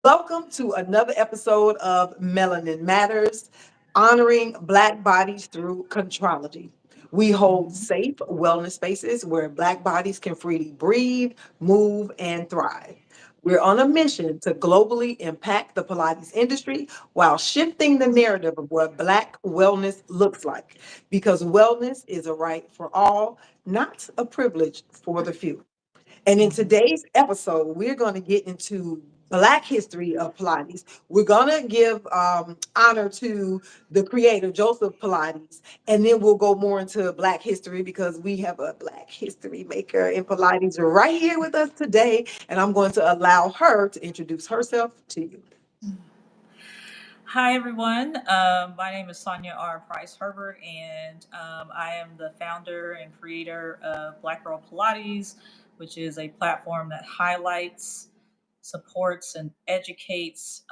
Welcome to another episode of Melanin Matters, honoring Black bodies through contrology. We hold safe wellness spaces where Black bodies can freely breathe, move, and thrive. We're on a mission to globally impact the Pilates industry while shifting the narrative of what Black wellness looks like. Because wellness is a right for all, not a privilege for the few. And in today's episode, we're going to get into Black history of Pilates. We're going to give honor to the creator, Joseph Pilates, and then we'll go more into Black history because we have a Black history maker in Pilates right here with us today. And I'm going to allow her to introduce herself to you. Hi, everyone. My name is Sonia R. Price Herbert, and I am the founder and creator of Black Girl Pilates, which is a platform that highlights, supports, and educates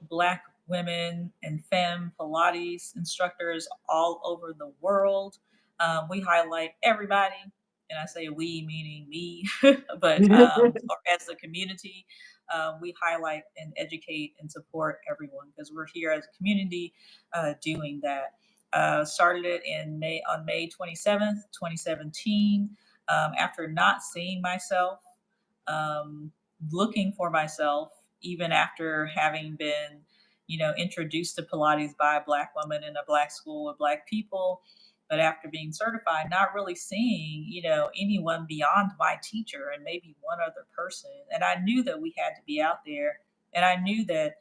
Black women and femme Pilates instructors all over the world. We highlight everybody, and I say we meaning me, but or as the community, we highlight and educate and support everyone because we're here as a community doing that. Started it in May 2017, after not seeing myself, um, looking for myself, even after having been, introduced to Pilates by a Black woman in a Black school with Black people. But after being certified, not really seeing, anyone beyond my teacher and maybe one other person. And I knew that we had to be out there. And I knew that,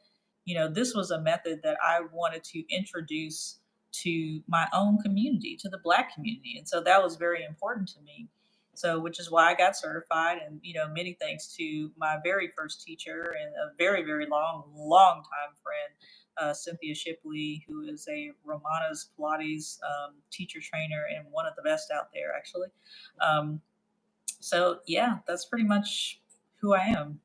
this was a method that I wanted to introduce to my own community, to the Black community. And so that was very important to me. So, which is why I got certified, and many thanks to my very first teacher and a very, very long time friend, Cynthia Shipley, who is a Romana's Pilates teacher trainer and one of the best out there, actually. Um, so, yeah, that's pretty much who I am.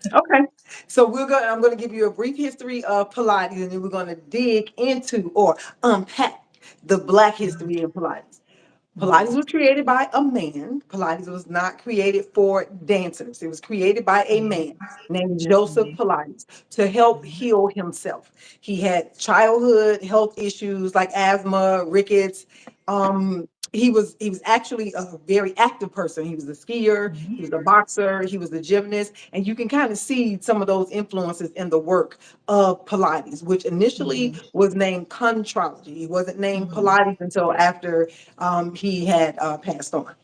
Okay. So I'm going to give you a brief history of Pilates, and then we're going to dig into or unpack the Black history of Pilates. Pilates was created by a man. Pilates was not created for dancers. It was created by a man named Joseph Pilates to help heal himself. He had childhood health issues like asthma, rickets. He was actually a very active person. He was a skier, he was a boxer, he was a gymnast, and you can kind of see some of those influences in the work of Pilates, which initially was named Contrology. It wasn't named Pilates until after he had passed on.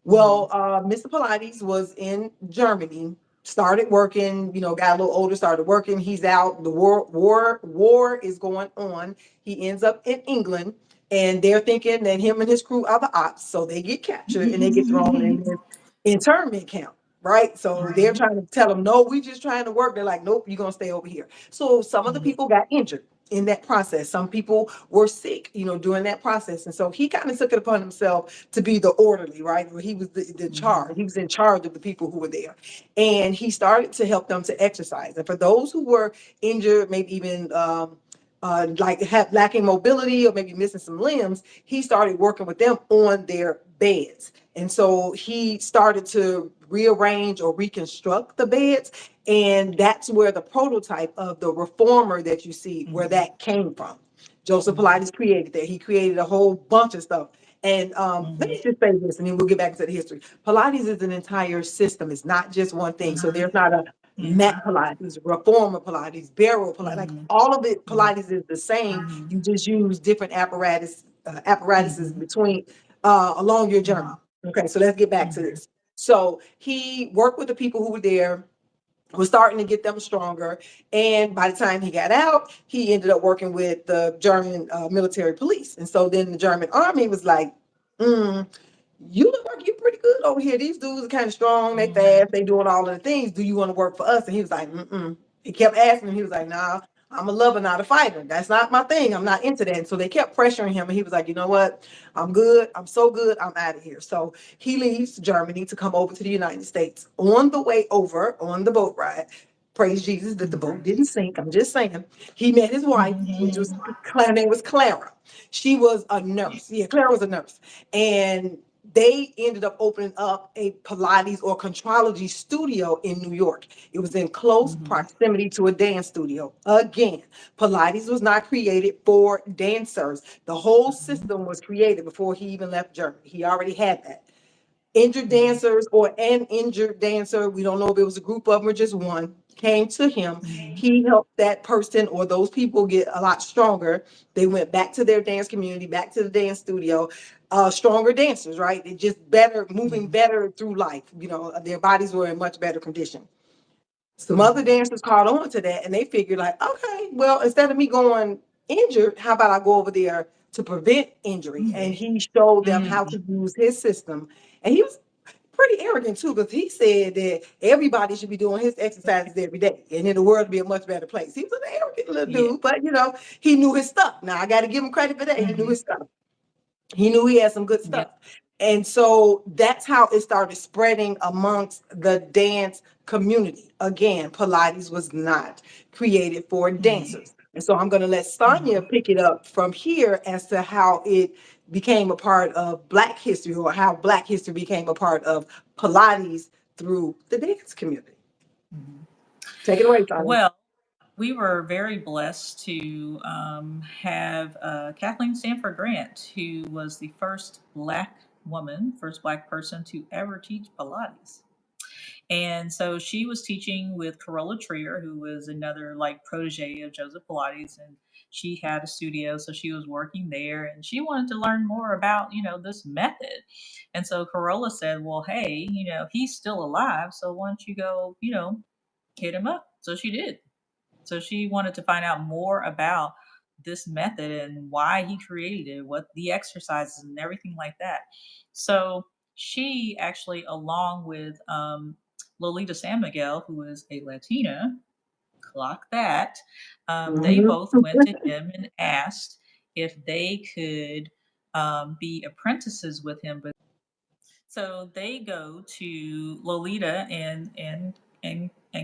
Well, Mr. Pilates was in Germany, started working, got a little older, started working. He's out. The war is going on. He ends up in England, and they're thinking that him and his crew are the ops, so they get captured and they get thrown in this internment camp. Right. So they're trying to tell him, no, we just trying to work. They're like, nope, you're going to stay over here. So some of the people got injured in that process. Some people were sick, during that process. And so he kind of took it upon himself to be the orderly, right? Where he was the charge. He was in charge of the people who were there. And he started to help them to exercise. And for those who were injured, maybe even lacking mobility or maybe missing some limbs, he started working with them on their beds. And so he started to rearrange or reconstruct the beds. And that's where the prototype of the reformer that you see, where that came from. Joseph Pilates created that. He created a whole bunch of stuff. And let me just say this, and then we'll get back to the history. Pilates is an entire system. It's not just one thing. So there's not a mat Pilates, reformer Pilates, barrel Pilates. Like all of it, Pilates is the same. You just use different apparatuses between along your journey. Okay, so let's get back to this. So he worked with the people who were there, was starting to get them stronger. And by the time he got out, he ended up working with the German military police. And so then the German army was like, you look like you're pretty good over here. These dudes are kind of strong, they fast, they doing all of the things. Do you want to work for us? And he was like, He kept asking him. He was like, nah, I'm a lover, not a fighter. That's not my thing. I'm not into that. And so they kept pressuring him. And he was like, you know what? I'm good. I'm so good. I'm out of here. So he leaves Germany to come over to the United States. On the way over, on the boat ride, praise Jesus that the boat didn't sink. I'm just saying. He met his wife, which was her name was Clara. She was a nurse. Yeah, Clara was a nurse. And They ended up opening up a Pilates or Contrology studio in New York. It was in close Mm-hmm. proximity to a dance studio. Again, Pilates was not created for dancers. The whole Mm-hmm. system was created before he even left Germany. He already had that. Injured Mm-hmm. dancers or an injured dancer, we don't know if it was a group of them or just one, came to him. Mm-hmm. He helped that person or those people get a lot stronger. They went back to their dance community, back to the dance studio, stronger dancers, right? They just better, moving Mm-hmm. better through life. Their bodies were in much better condition. Some other Mm-hmm. dancers caught on to that and they figured like, okay, well, instead of me going injured, how about I go over there to prevent injury? And he showed them how Mm-hmm. to use his system. And he was pretty arrogant too, because he said that everybody should be doing his exercises every day, and then the world would be a much better place. He was an arrogant little Yeah. dude, but he knew his stuff. Now I got to give him credit for that. He knew Mm-hmm. his stuff. He knew he had some good Yep. stuff. And so that's how it started spreading amongst the dance community. Again, Pilates was not created for Mm-hmm. dancers. And so I'm going to let Sonia Mm-hmm. pick it up from here as to how it became a part of Black history, or how Black history became a part of Pilates through the dance community. Mm-hmm. Take it away, Sonia. Well, we were very blessed to have Kathleen Sanford Grant, who was the first Black woman, first Black person to ever teach Pilates. And so she was teaching with Corolla Trier, who was another like protege of Joseph Pilates, and she had a studio, so she was working there, and she wanted to learn more about this method. And so Corolla said, "Well, hey, he's still alive, so why don't you go, hit him up?" So she did. So she wanted to find out more about this method and why he created it, what the exercises and everything like that. So she actually, along with Lolita San Miguel, who is a Latina, clock that, they Mhm. both went to him and asked if they could be apprentices with him. So they go to Lolita and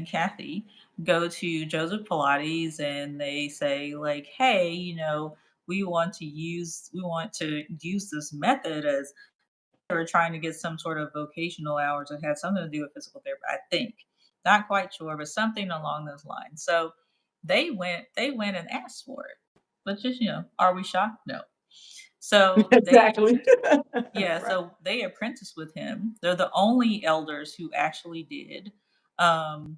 Kathy go to Joseph Pilates and they say like, hey, we want to use this method as they were trying to get some sort of vocational hours that had something to do with physical therapy. I think, not quite sure, but something along those lines. So they went and asked for it. But just are we shocked? No. So they Exactly. yeah, Right. so they apprenticed with him. They're the only elders who actually did, um,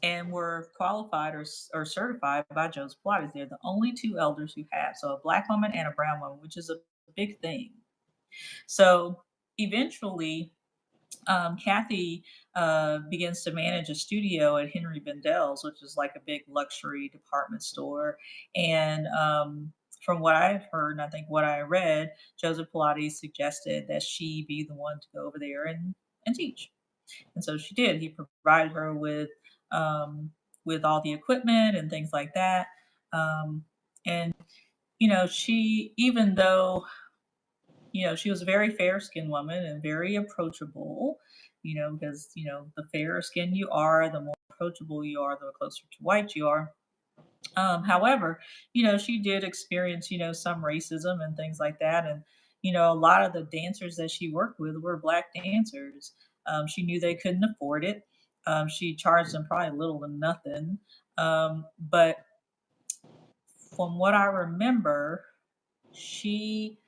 and were qualified or certified by Joseph Pilates. They're the only two elders who have. So a black woman and a brown woman, which is a big thing. So eventually, Kathy begins to manage a studio at Henry Bendel's, which is like a big luxury department store. And from what I've heard, and I think what I read, Joseph Pilates suggested that she be the one to go over there and teach. And so she did. He provided her with all the equipment and things like that. And she, even though she was a very fair skinned woman and very approachable, because, the fairer skin you are, the more approachable you are, the closer to white you are. However, she did experience, some racism and things like that. And, a lot of the dancers that she worked with were black dancers. She knew they couldn't afford it. She charged them probably little to nothing. But from what I remember, she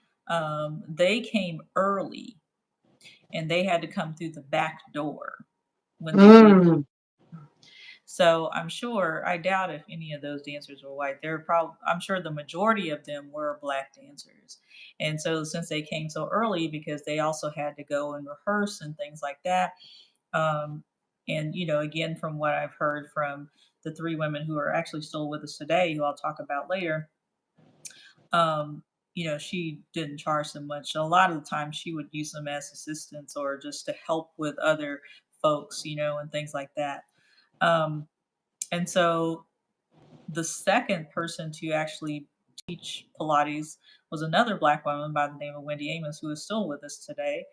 they came early and they had to come through the back door when they did that. Mm. So I doubt if any of those dancers were white. I'm sure the majority of them were black dancers. And so since they came so early, because they also had to go and rehearse and things like that. Um, and, again, from what I've heard from the three women who are actually still with us today, who I'll talk about later, um, she didn't charge them much. So a lot of the time she would use them as assistants or just to help with other folks, and things like that. Um, and so the second person to actually teach Pilates was another Black woman by the name of Wendy Amos, who is still with us today.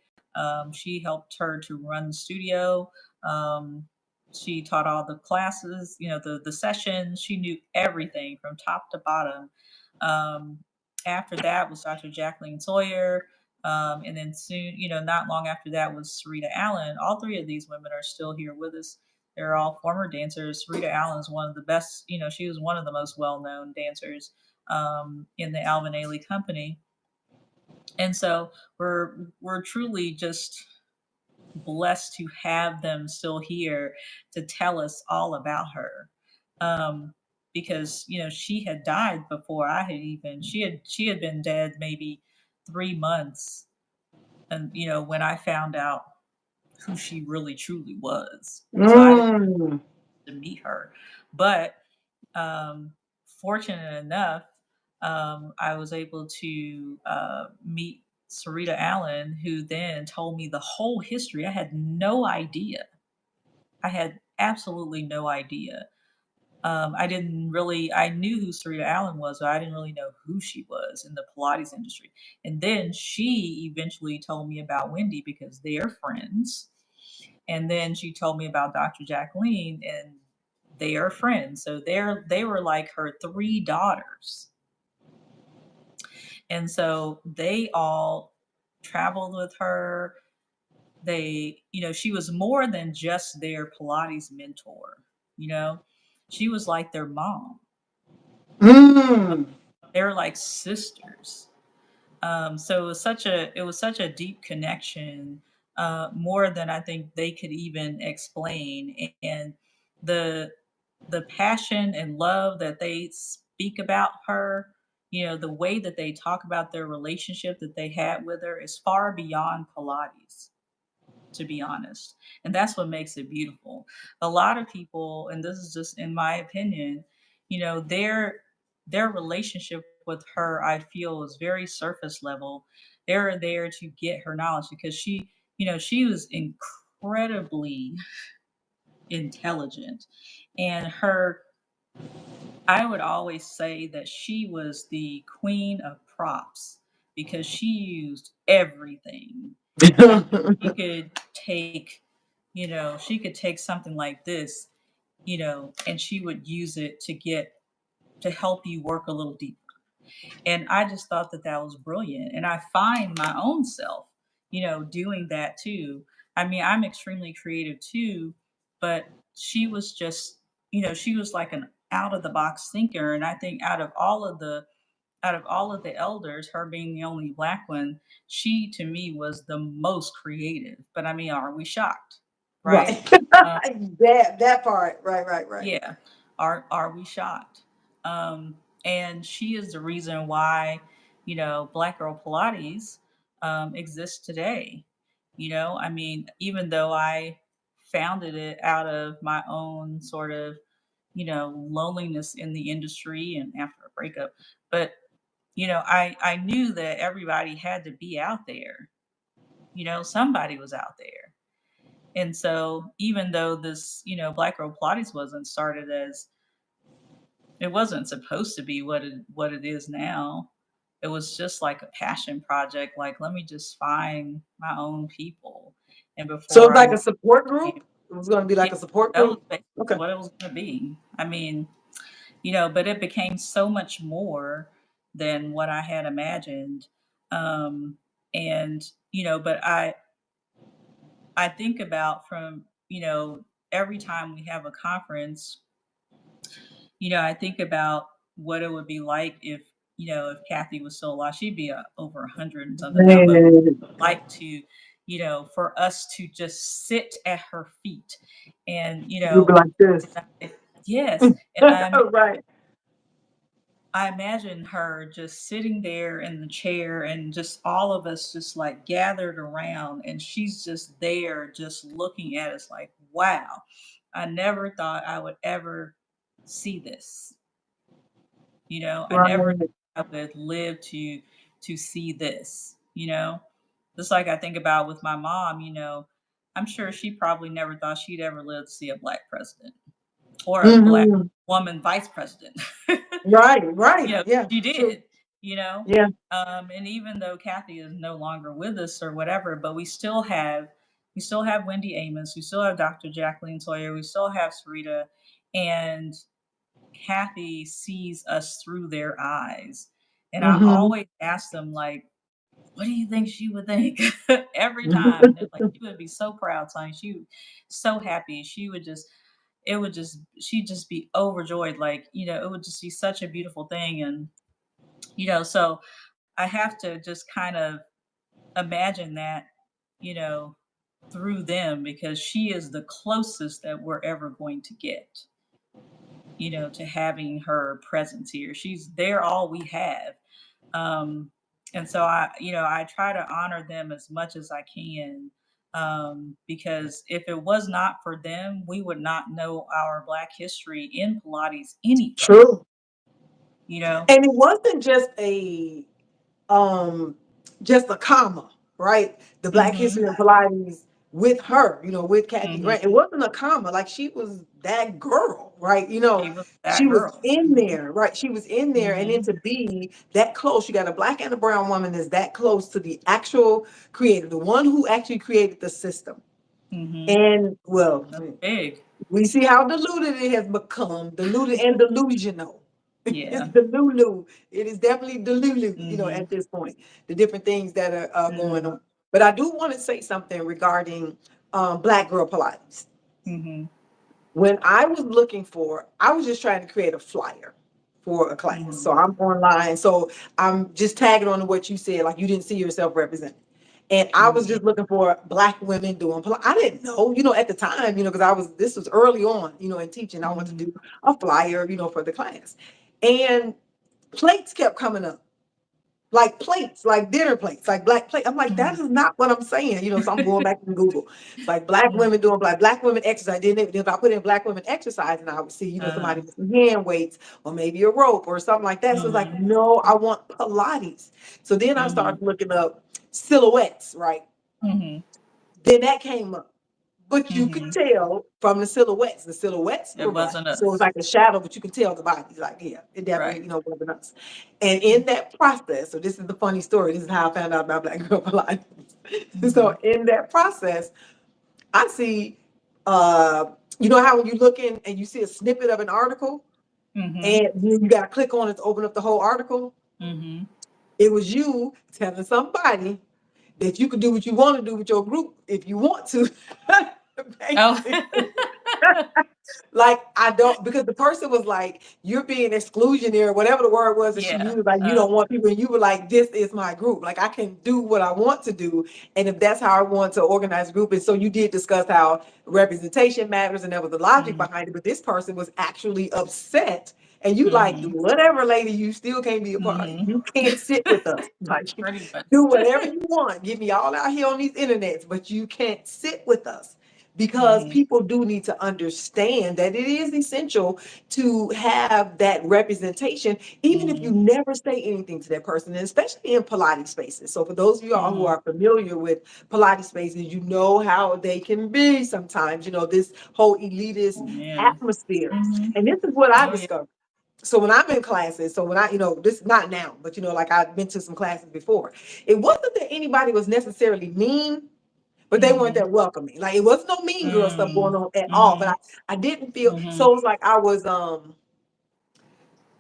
She helped her to run the studio. Um, she taught all the classes, the sessions. She knew everything from top to bottom. Um, After that was Dr. Jacqueline Sawyer. And then soon, not long after that was Sarita Allen. All three of these women are still here with us. They're all former dancers. Sarita Allen is one of the best, she was one of the most well known dancers in the Alvin Ailey company. And so we're truly just blessed to have them still here to tell us all about her. Um, because she had died before I had even she had been dead maybe 3 months, and when I found out who she really truly was. So I didn't Mm. get to meet her, but um, fortunate enough, I was able to meet Sarita Allen, who then told me the whole history. I had no idea. I had absolutely no idea. I knew who Sarita Allen was, but I didn't really know who she was in the Pilates industry. And then she eventually told me about Wendy because they're friends. And then she told me about Dr. Jacqueline, and they are friends. So they were like her three daughters. And so they all traveled with her. She was more than just their Pilates mentor, you know. She was like their mom. Mm. They were like sisters. So it was such a deep connection, more than I think they could even explain. And the the passion and love that they speak about her, the way that they talk about their relationship that they had with her is far beyond Pilates, to be honest. And that's what makes it beautiful. A lot of people, and this is just in my opinion, their relationship with her, I feel, is very surface level. They're there to get her knowledge because she was incredibly intelligent. And I would always say that she was the queen of props because she used everything. I mean, she could take, she could take something like this, and she would use it to help you work a little deeper. And I just thought that that was brilliant. And I find my own self, doing that too. I mean, I'm extremely creative too, but she was just, she was like an out of the box thinker. And I think out of all of the elders, her being the only black one, she to me was the most creative. But I mean, are we shocked? Right? Right. Um, That part. Right, right, right. yeah. Are we shocked? And she is the reason why, Black Girl Pilates exists today. I mean, even though I founded it out of my own sort of, loneliness in the industry and after a breakup, but I knew that everybody had to be out there. Somebody was out there. And so even though this, Black Girl Pilates it wasn't supposed to be what it is now. It was just like a passion project. Like, let me just find my own people. And So before it's I like a knew support it, group. It was going to be yeah, like a support that was group. basically Okay. what it was going to be. I mean, but it became so much more than what I had imagined. Um, and but I think about from every time we have a conference, I think about what it would be like if Kathy was still alive. She'd be over 100 and something now, but Man. like to, for us to just sit at her feet, and You'll be like this. yes, and Right. I imagine her just sitting there in the chair and just all of us just like gathered around, and she's just there just looking at us like, wow, I never thought I would ever see this. I never Right. thought I would live to see this, Just like I think about with my mom, I'm sure she probably never thought she'd ever live to see a black president or a black Hmm. woman vice president. Right. Right. you know, Yeah. she True. did, you know. Yeah. And even though Kathy is no longer with us or whatever, but we still have Wendy Amos, we still have Dr. Jacqueline Sawyer, we still have Sarita, and Kathy sees us through their eyes. And I Hmm. always ask them, like, what do you think she would think? Every time. And they're like, she would be so proud, Tony. She would so happy. She would just, it would just, she'd just be overjoyed. Like, it would just be such a beautiful thing. And, so I have to just kind of imagine that, you know, through them because she is the closest that we're ever going to get, to having her presence here. She's They're all we have. Um, and so I try to honor them as much as I can. Because if it was not for them, we would not know our Black history in Pilates anyway, True. you know? And it wasn't um just a comma, right? The Black Mm-hmm. History of Pilates with her, with Kathy Grant. It Mm-hmm. wasn't a comma, like she was that girl, right? She was She that was girl. in Mm-hmm. there, right? She was in there, and then Mm-hmm. to be that close, you got a Black and a brown woman is that close to the actual creator, the one who actually created the system. Mm-hmm. And well, That's big. we see how diluted it has become, diluted and delusional. It's Yeah. delulu. It is definitely delulu, Mm-hmm. at this point, the different things that are going Mm-hmm. on. But I do want to say something regarding Black Girl Pilates. Mm-hmm. When I was just trying to create a flyer for a class. Mm-hmm. So I'm online. So I'm just tagging on to what you said, like you didn't see yourself represented. And I was Mm-hmm. just looking for Black women doing Pilates. I didn't know, at the time, because this was early on, in teaching. I wanted to Mm-hmm. do a flyer, for the class. And plates kept coming up, like plates, like dinner plates, like Black plate. I'm like, that is not what I'm saying, so I'm going back to Google. It's like Black Mm-hmm. women doing Black women exercise. Then if I put in Black women exercise, and I would see, Uh-huh. somebody with some hand weights or maybe a rope or something like that. So it's like, Mm-hmm. no, I want Pilates. So then I Mm-hmm. started looking up silhouettes, right? Mm-hmm. Then that came up. But you could Mm-hmm. tell from the silhouettes. The silhouettes It were Black. wasn't So it's us. like a shadow, but you can tell the body. Like, yeah, it definitely, Right. wasn't us. And in that process, so this is the funny story. This is how I found out about Black Girl Pilates. Mm-hmm. So in that process, I see, how when you look in and you see a snippet of an article Mm-hmm. and you got to click on it to open up the whole article. Mm-hmm. It was you telling somebody that you could do what you want to do with your group if you want to. Oh. Basically. Like I don't, because the person was like, you're being exclusionary, whatever the word was that she Yeah. used, like you don't want people, and you were like, this is my group. Like I can do what I want to do. And if that's how I want to organize a group. And so you did discuss how representation matters and there was a logic Mm-hmm. behind it, but this person was actually upset. And you like, Mm-hmm. whatever, lady, you still can't be a part of it. Mm-hmm. You can't sit with us. Like Pretty much. do whatever you want. Get me all out here on these internets, but you can't sit with us because Mm-hmm. people do need to understand that it is essential to have that representation, even if Mm-hmm. you never say anything to that person, and especially in Pilates spaces. So for those of you all who Mm-hmm. are familiar with Pilates spaces, you know how they can be sometimes, this whole elitist Oh, yeah. atmosphere. Mm-hmm. And this is what I Oh, yeah. discovered. So when I'm in classes, so when I, this not now, but like I've been to some classes before, it wasn't that anybody was necessarily mean, but they weren't Mm-hmm. that welcoming. Like it wasn't no mean girl stuff going on at all. But Mm-hmm. I didn't feel Mm-hmm. so. It was like I was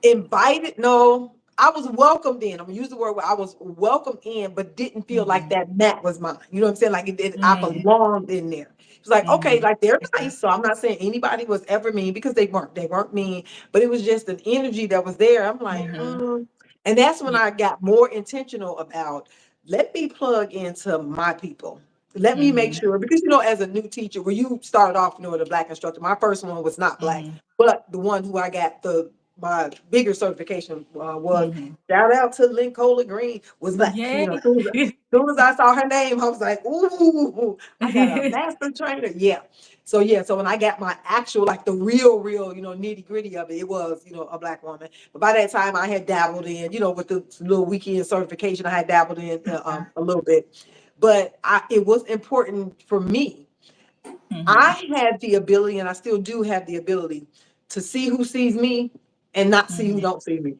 invited. No, I was welcomed in. I'm gonna use the word where I was welcomed in, but didn't feel like Mm-hmm. that mat was mine. You know what I'm saying? Like I Mm-hmm. belonged in there. It's like, okay, Mm-hmm. like they're Yeah. nice. So I'm not saying anybody was ever mean because they weren't. They weren't mean, but it was just an energy that was there. I'm like, Mm-hmm. and that's when Yeah. I got more intentional about let me plug into my people. Let me make Mm-hmm. sure because as a new teacher, where you started off, with a Black instructor. My first one was not Black, Mm-hmm. but the one who I got my bigger certification was Mm-hmm. shout out to Lincola Green was Black. Yay. As soon as I saw her name, I was like, ooh, I got a master trainer. Yeah. So when I got my actual, like the real, nitty gritty of it, it was, a Black woman. But by that time I had dabbled in, with the little weekend certification, I had dabbled in a little bit, but it was important for me. Mm-hmm. I had the ability, and I still do have the ability to see who sees me and not see who Mm-hmm. don't see me.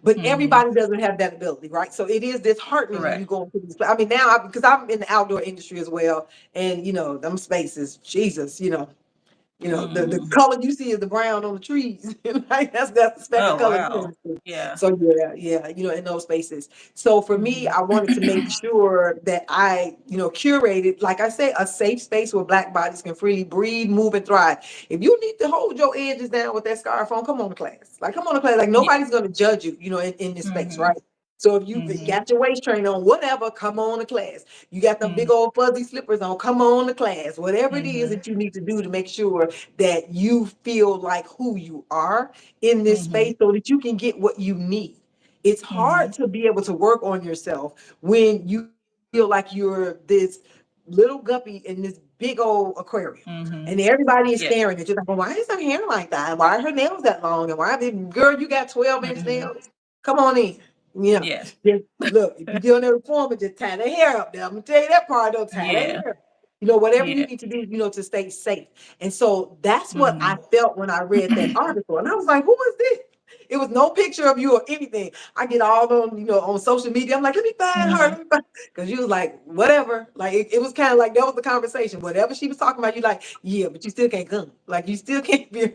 But Mm-hmm. everybody doesn't have that ability, right? So it is disheartening when you Correct. go into these. I mean, now because I'm in the outdoor industry as well, and them spaces, Jesus, You know, the Mm. color you see is the brown on the trees. Like that's the speckled Oh color you wow. understand. Yeah. So yeah, in those spaces. So for me, Mhm. I wanted to make sure that I, curated, like I say, a safe space where Black bodies can freely breathe, move, and thrive. If you need to hold your edges down with that scarf on, come on to class. Like, come on to class. Like, Yeah. nobody's going to judge you, in this space, Mhm. right? So if you Mhm. got your waist train on, whatever, come on to class. You got them big Mhm. old fuzzy slippers on, come on to class. Whatever it is Mhm. that you need to do to make sure that you feel like who you are in this Mhm. space so that you can get what you need. It's hard Mhm. to be able to work on yourself when you feel like you're this little guppy in this big old aquarium. And Mhm. everybody is Yeah. staring at you like, well, why is her hair like that? Why are her nails that long? And why, girl, you got 12-inch Mhm. nails? Come on in. You know, Yes. just look, if you're doing a reformer, just tie their hair up there. I'm gonna tell you that part, don't tie their Yeah. hair. Whatever you Yeah. need to do, to stay safe. And so that's what I Mhm. felt when I read that article. And I was like, who is this? It was no picture of you or anything. I get all on, on social media. I'm like, let me find her. Mhm. Let me find. Because you was like, whatever. Like, it was kind of like, that was the conversation. Whatever she was talking about, you like, yeah, but you still can't come. Like, you still can't be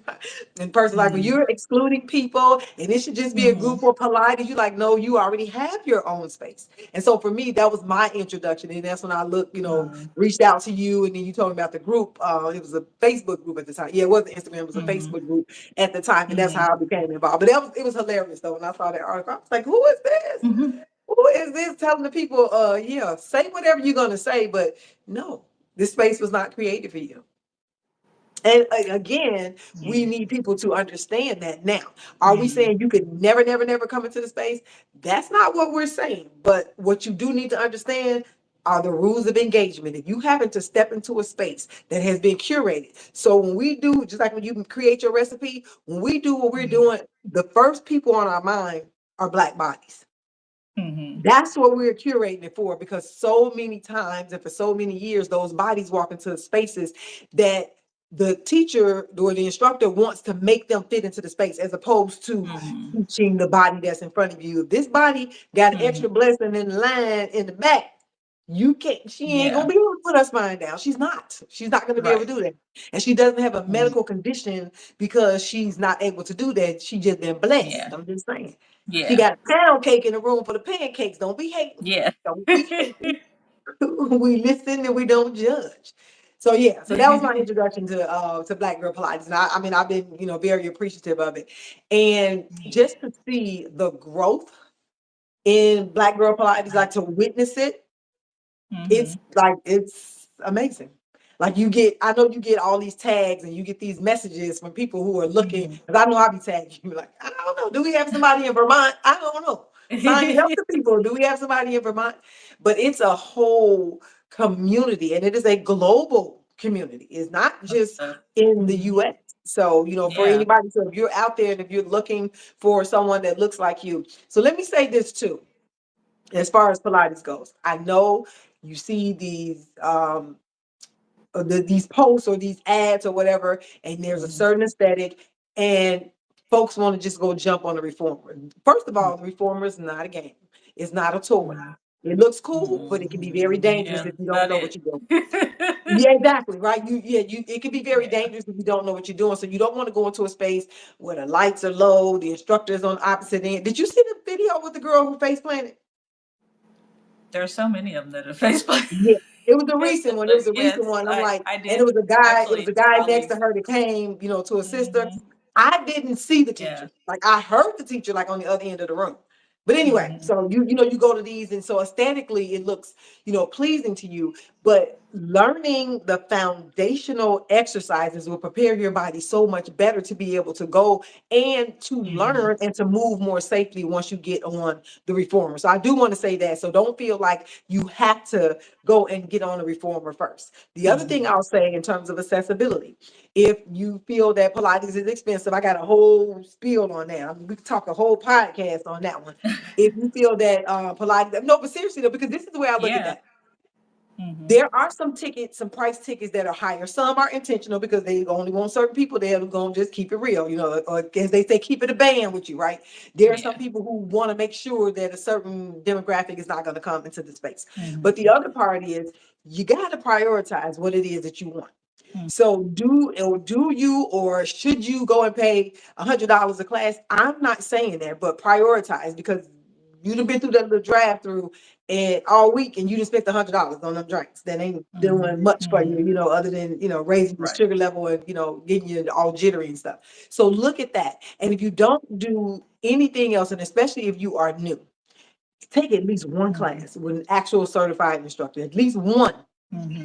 in person. Like, when Mhm. you're excluding people and it should just be a Mhm. group of Pilates, you like, no, you already have your own space. And so for me, that was my introduction. And that's when I looked, Mhm. reached out to you. And then you told me about the group. It was a Facebook group at the time. Yeah, it wasn't Instagram. It was a Mhm. Facebook group at the time. And that's Mhm. how I became involved. But it was hilarious though. When I saw that article, I was like, who is this? Mhm. Who is this telling the people, yeah, say whatever you're going to say, but no, this space was not created for you. And again, we Yeah. need people to understand that. Now, are we Mhm. saying you could never, never, never come into the space? That's not what we're saying. But what you do need to understand are the rules of engagement. If you happen to step into a space that has been curated. So when we do, just like when you create your recipe, when we do what we're Mhm. doing, the first people on our mind are Black bodies. Mhm. That's what we're curating it for, because so many times and for so many years, those bodies walk into spaces that the teacher or the instructor wants to make them fit into the space, as opposed to Mhm. teaching the body that's in front of you. If this body got an Mhm. extra blessing in the line in the back, you can't, she ain't gonna Yeah. be able to put her spine down. She's not gonna be able Right. to do that. And she doesn't have a Mhm. medical condition because she's not able to do that. She just been blessed. Yeah. I'm just saying. She Yeah. got a pound cake in the room for the pancakes. Don't be hating. Yeah. Don't be hating. We listen and we don't judge. So yeah, so that was my introduction to Black Girl Pilates. And I mean, I've been, very appreciative of it. And Yeah. just to see the growth in Black Girl Pilates, like to witness it, it's Mhm. like it's amazing. Like I know you get all these tags and you get these messages from people who are looking, Mhm. because I know I'll be tagging you like, I don't know, do we have somebody in Vermont? I don't know. Sonya, help the people. Do we have somebody in Vermont? But it's a whole community and it is a global community. It's not just in the Mhm. US. So, for Yeah. anybody, so if you're out there and if you're looking for someone that looks like you. So let me say this too, as far as Pilates goes. I know you see these posts or these ads or whatever, and there's a Mhm. certain aesthetic, and folks want to just go jump on the reformer. First of all, the reformer is not a game. It's not a toy. Mhm. It looks cool, but it can be very Mhm. dangerous Yeah, if that's you don't about know what it. you're doing. Yeah, exactly. Right. It can be very Yeah. dangerous if you don't know what you're doing. So you don't want to go into a space where the lights are low, the instructor is on the opposite end. Did you see the video with the girl who face planted? There's so many of them that are Facebook. Yeah, it was a recent one. It was a recent Yes, one. I'm like, I and it did was a guy. It was actually a guy next probably. to her that came, to assist her. Mhm. I didn't see the Yeah. teacher. Like I heard the teacher like on the other end of the room. But anyway, Mhm. so you go to these, and so aesthetically it looks pleasing to you. But learning the foundational exercises will prepare your body so much better to be able to go and to Mhm. learn and to move more safely once you get on the reformer. So I do want to say that. So don't feel like you have to go and get on a reformer first. The other thing Mhm. I'll say in terms of accessibility, if you feel that Pilates is expensive, I got a whole spiel on that. I mean, we could talk a whole podcast on that one. If you feel that Pilates, no, but seriously though, because this is the way I look at Yeah. that. Mhm. There are some tickets, some price tickets that are higher. Some are intentional because they only want certain people. They're going to just keep it real, or as they say, keep it a band with you, right? There are some Yeah. people who want to make sure that a certain demographic is not going to come into the space. Mhm. But the other part is you got to prioritize what it is that you want. So do you or should you go and pay $100 a class? I'm not saying that, but prioritize because you done been through the drive through and all week and you just spent $100 on them drinks. That ain't doing much for you, other than raising your Right. sugar level and getting you all jittery and stuff. So look at that. And if you don't do anything else, and especially if you are new, take at least one class with an actual certified instructor, at least one,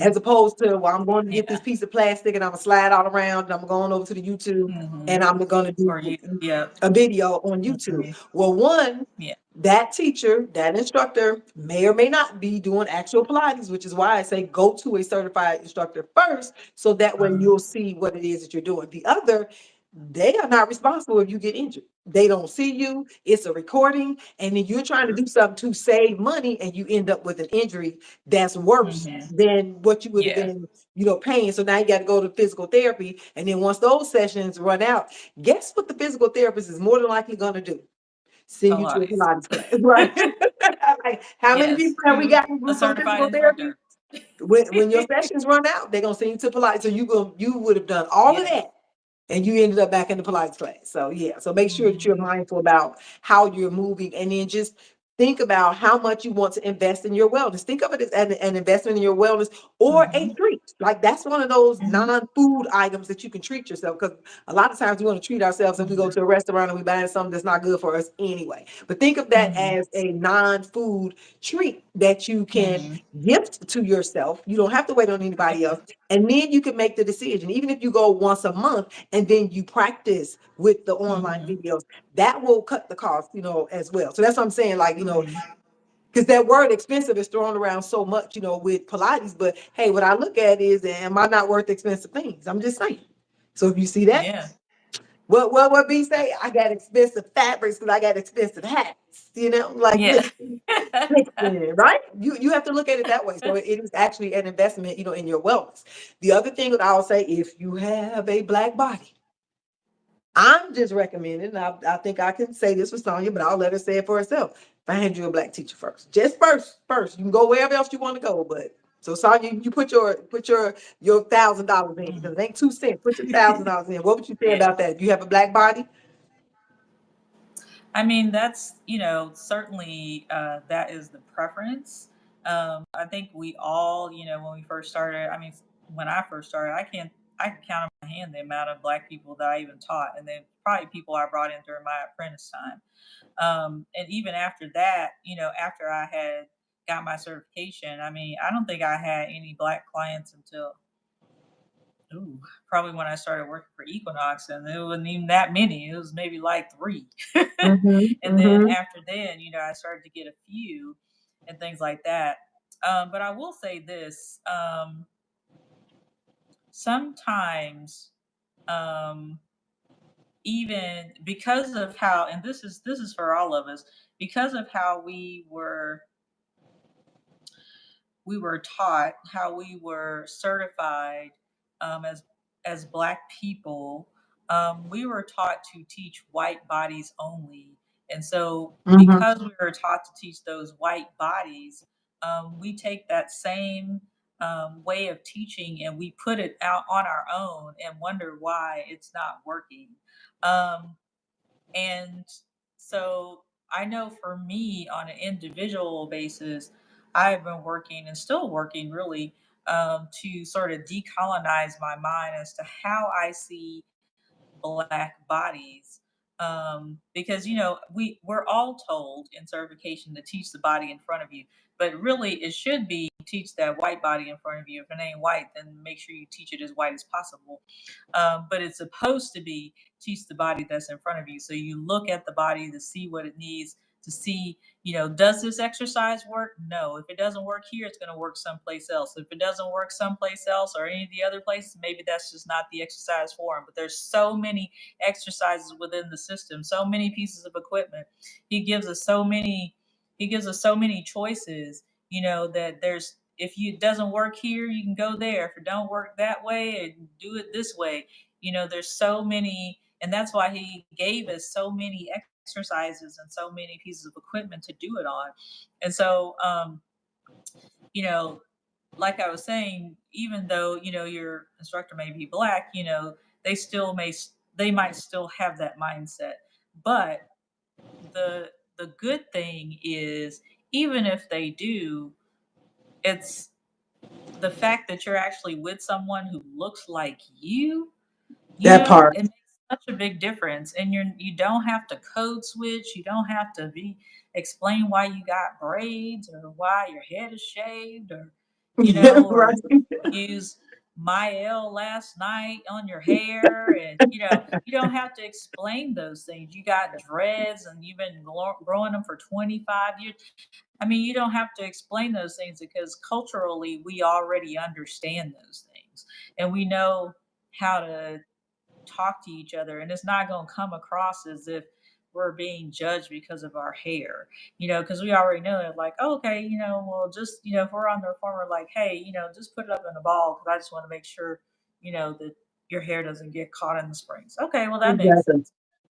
as opposed to, well, I'm going to get Yeah. this piece of plastic and I'm gonna slide all around and I'm going over to the YouTube and I'm going to Or do you, yeah. a video on YouTube. Well, one, Yeah. that teacher, that instructor may or may not be doing actual Pilates, which is why I say go to a certified instructor first, so that way you'll see what it is that you're doing. The other, they are not responsible if you get injured. They don't see you. It's a recording, and then you're trying to do something to save money, and you end up with an injury that's worse than what you would have Yeah. been, paying. So now you got to go to physical therapy, and then once those sessions run out, guess what the physical therapist is more than likely going to do? Send you to a Pilates. Pilates class, right? Like, how many Yes. people have we To got in a group from certified physical therapy? instructor. When your sessions run out, they're gonna send you to Pilates. So you would have done all of Yeah. that and you ended up back in the Pilates class. So yeah, so make sure that you're mindful about how you're moving, and then just think about how much you want to invest in your wellness. Think of it as an investment in your wellness or a treat. Like that's one of those non-food items that you can treat yourself, because a lot of times we want to treat ourselves if we go to a restaurant and we buy something that's not good for us anyway. But think of that as a non-food treat that you can gift to yourself. You don't have to wait on anybody else. And then you can make the decision, even if you go once a month and then you practice with the online videos, that will cut the cost, as well. So that's what I'm saying. Like, because that word expensive is thrown around so much, with Pilates. But hey, what I look at is, am I not worth expensive things? I'm just saying. So if you see that, Yeah. what B say? I got expensive fabrics because I got expensive hats. Like Yeah. listen, right? You have to look at it that way. So it is actually an investment, in your wellness. The other thing that I'll say, if you have a black body, I'm just recommending, and I think I can say this for Sonya, but I'll let her say it for herself. Find you a black teacher first. Just first. You can go wherever else you want to go, but so Sonya, you put your $1,000 in, because it ain't 2 cents. Put your $1,000 in. What would you say Yeah. about that? You have a black body? I mean, that's, certainly that is the preference. I think we all, when we first started, I mean, when I first started, I can count on my hand the amount of Black people that I even taught, and then probably people I brought in during my apprentice time. And even after that, after I had got my certification, I mean, I don't think I had any Black clients until, ooh, probably when I started working for Equinox, and it wasn't even that many. It was maybe like three. Mm-hmm, And then mm-hmm, after then, I started to get a few and things like that. But I will say this: sometimes, um, even because of how, and this is for all of us, because of how we were taught, how we were certified as Black people. We were taught to teach white bodies only, and so mm-hmm. because we were taught to teach those white bodies, we take that same way of teaching and we put it out on our own and wonder why it's not working. Um, and so I know for me on an individual basis, I've been working and still working really to sort of decolonize my mind as to how I see Black bodies. Because we're all told in certification to teach the body in front of you, but really it should be teach that white body in front of you. If it ain't white, then make sure you teach it as white as possible. But it's supposed to be teach the body that's in front of you. So you look at the body to see what it needs, to see, does this exercise work? No. If it doesn't work here, it's going to work someplace else. If it doesn't work someplace else or any of the other places, maybe that's just not the exercise for him. But there's so many exercises within the system, so many pieces of equipment. He gives us so many. He gives us so many choices. That there's, if you it doesn't work here, you can go there. If it don't work that way, and do it this way. There's so many, and that's why he gave us so many exercises and so many pieces of equipment to do it on. And so, you know, like I was saying, even though, your instructor may be black, they still they might still have that mindset. But the good thing is, even if they do, it's the fact that you're actually with someone who looks like you, That part. it makes such a big difference. And you don't have to code switch. You don't have to be explain why you got braids or why your head is shaved, or or Right. use my L last night on your hair. And you don't have to explain those things. You got dreads and you've been growing them for 25 years. I mean, you don't have to explain those things, because culturally we already understand those things, and we know how to talk to each other, and it's not going to come across as if we're being judged because of our hair, because we already know that, like, oh, okay, well, just, if we're on the reformer, like, hey, just put it up in a ball, because I just want to make sure, that your hair doesn't get caught in the springs. Okay, well, that makes Exactly. sense,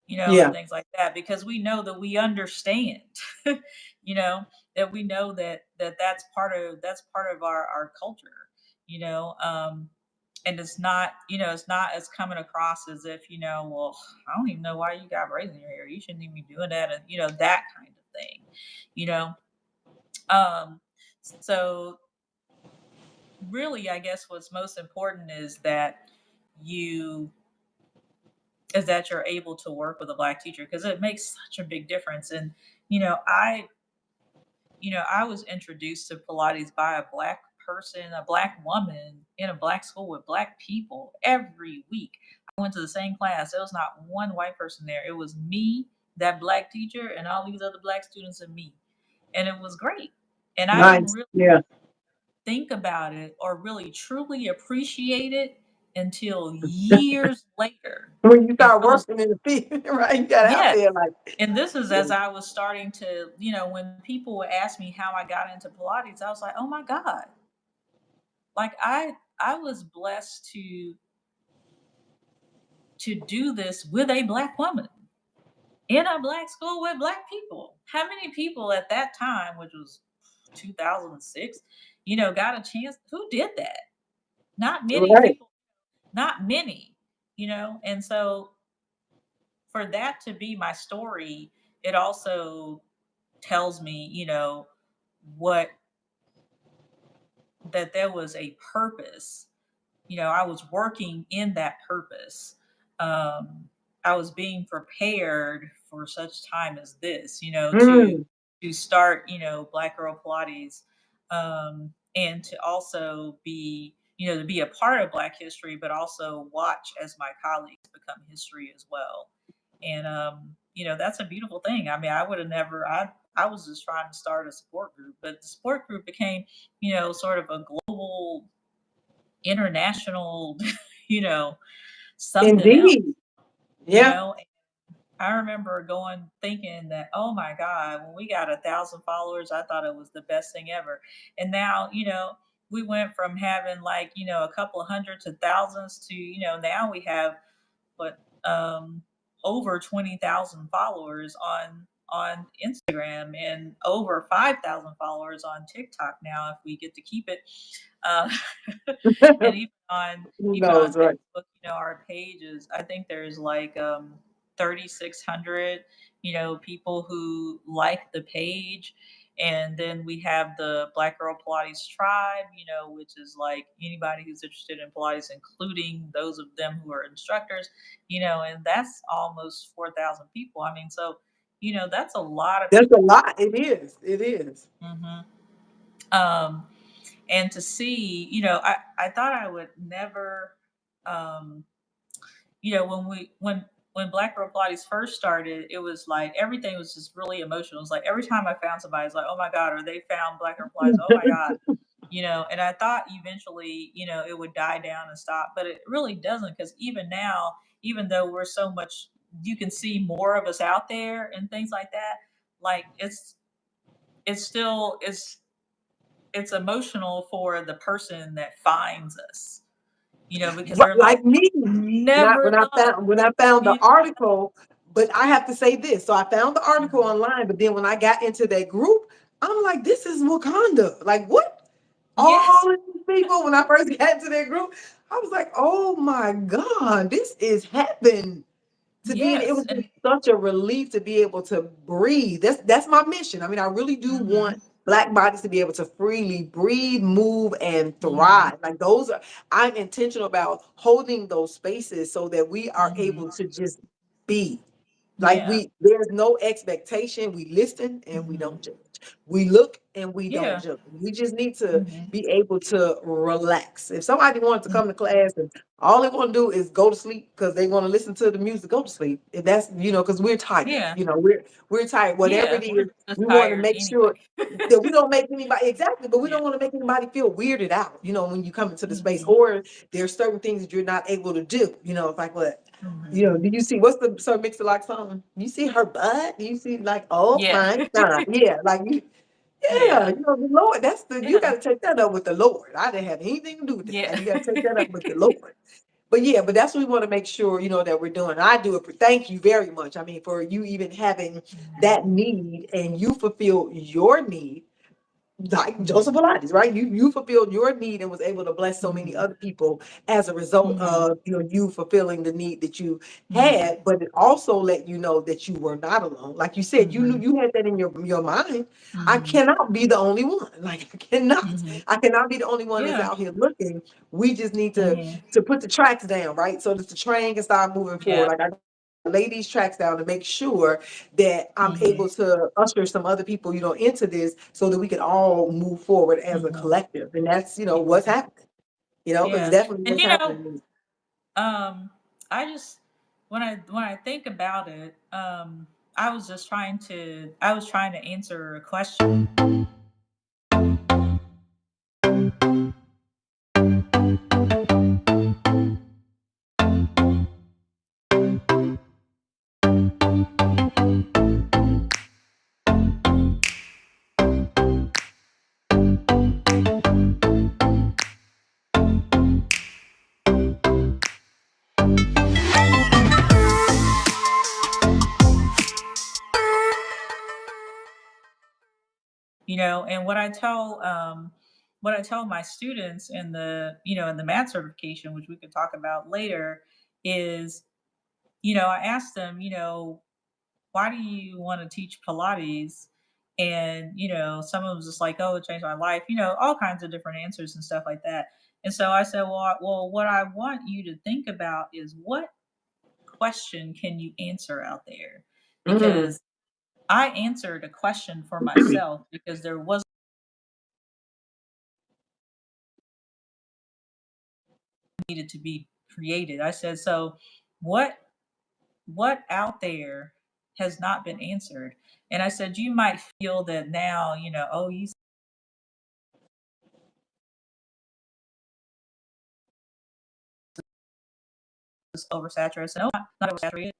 and Yeah. things like that, because we know that we understand, you know, that we know that's part of our culture, you know. And it's not as coming across as if, well, I don't even know why you got braids in your hair. You shouldn't even be doing that, and that kind of thing, you know. Um, so really, I guess what's most important you is that you're able to work with a black teacher, because it makes such a big difference. And you know, I I was introduced to Pilates by a black person, a black woman in a black school with black people every week. I went to the same class. There was not one white person there. It was me, that black teacher, and all these other black students and me. And it was great. And I didn't Nice. really Yeah. think about it or really truly appreciate it until years later. When you And start I was, working in the field, right? You got out yeah. there like, And this is yeah. as I was starting to, when people would ask me how I got into Pilates, I was like, oh my God. Like I was blessed to do this with a black woman in a black school with black people. How many people at that time, which was 2006, got a chance? Who did that? Not many Right. people, not many, And so for that to be my story, it also tells me, what that there was a purpose. I was working in that purpose. Um, I was being prepared for such time as this, Mm. to start, Black Girl Pilates, and to also be, to be a part of Black history, but also watch as my colleagues become history as well. And that's a beautiful thing. I mean, I would have never. I was just trying to start a support group, but the support group became, sort of a global, international, you know, something else, Indeed. you Yeah. know. I remember thinking that, oh my God, when we got 1,000 followers, I thought it was the best thing ever. And now, we went from having, like, a couple of hundred to thousands to, now we have, but over 20,000 followers on Instagram, and over 5,000 followers on TikTok now, if we get to keep it. Uh, and Who even on knows, right? Facebook, our pages, I think there's like 3,600, people who like the page. And then we have the Black Girl Pilates Tribe, which is like anybody who's interested in Pilates, including those of them who are instructors, and that's almost 4,000 people. I mean, so, that's a lot of That's a people. lot. It is. It is. Hmm. Um, and to see, I thought I would never, um, when Black Girl Pilates first started, it was like everything was just really emotional. It was like every time I found somebody, it's like, oh my God, or they found Black Girl Pilates, oh my God, and I thought eventually, it would die down and stop, but it really doesn't, because even now, even though we're so much, you can see more of us out there and things like that, like it's still, it's emotional for the person that finds us, because they're like, Like me. never thought, When I found the you article, but I have to say this. So I found the article know. online, but then when I got into that group, I'm like, this is Wakanda. Like what? All Yes. people when I first got to that group. I was like, oh my God, this is heaven. To be in, it Yes. was just such a relief to be able to breathe. That's my mission. I mean, I really do Mm-hmm. want Black bodies to be able to freely breathe, move, and Mm-hmm. thrive. Like those are, I'm intentional about holding those spaces so that we are Mm-hmm. able to just be. Like Yeah. there's no expectation. We listen and we Mm-hmm. don't judge. We look and we don't Yeah. judge. We just need to Mm-hmm. be able to relax. If somebody wants to Mm-hmm. come to class and all they want to do is go to sleep because they want to listen to the music, go to sleep. If that's, because we're tired. Yeah. We're tired. Whatever Yeah. it We're is, just we want to tired make anyway. sure that we don't make anybody exactly, but we Yeah. don't want to make anybody feel weirded out, when you come into the space, Mm-hmm. or there's certain things that you're not able to do. It's like what? Mm-hmm. Do you see what's the Sir Mix a Like song? You see her butt? Do you see like, oh Yeah. my God. Yeah, like yeah, Yeah. the Lord, you Yeah. gotta take that up with the Lord. I didn't have anything to do with that. Yeah. Like you gotta take that up with the Lord. But yeah, but that's what we want to make sure, that we're doing. I do it. Thank you very much. I mean, for you even having that need and you fulfill your need like Joseph Mm-hmm. Pilates, right? You fulfilled your need and was able to bless so many Mm-hmm. other people as a result Mm-hmm. of you fulfilling the need that you Mm-hmm. had, but it also let you know that you were not alone. Like you said, you knew Mm-hmm. you had that in your mind. I Mm-hmm. cannot be the only one. Like I cannot. Mm-hmm. I cannot be the only one that's Yeah. out here looking. We just need to Mm-hmm. put the tracks down, right? So that the train can start moving forward. Yeah. Like I lay these tracks down to make sure that I'm Mm-hmm. able to usher some other people, into this so that we can all move forward as a Mm-hmm. collective. And that's, what's Yeah. happening. It's Yeah. definitely And what's happening. um, I just when I think about it, I was trying to answer a question. And what I tell my students in the mat certification, which we could talk about later, is I asked them, why do you want to teach Pilates? And some of them was just like, oh, it changed my life, all kinds of different answers and stuff like that. And so I said, well, what I want you to think about is what question can you answer out there? Mm. Because I answered a question for myself because there was needed to be created. I said, so what out there has not been answered? And I said, you might feel that now, oh, you oversaturated. So no, not oversaturated.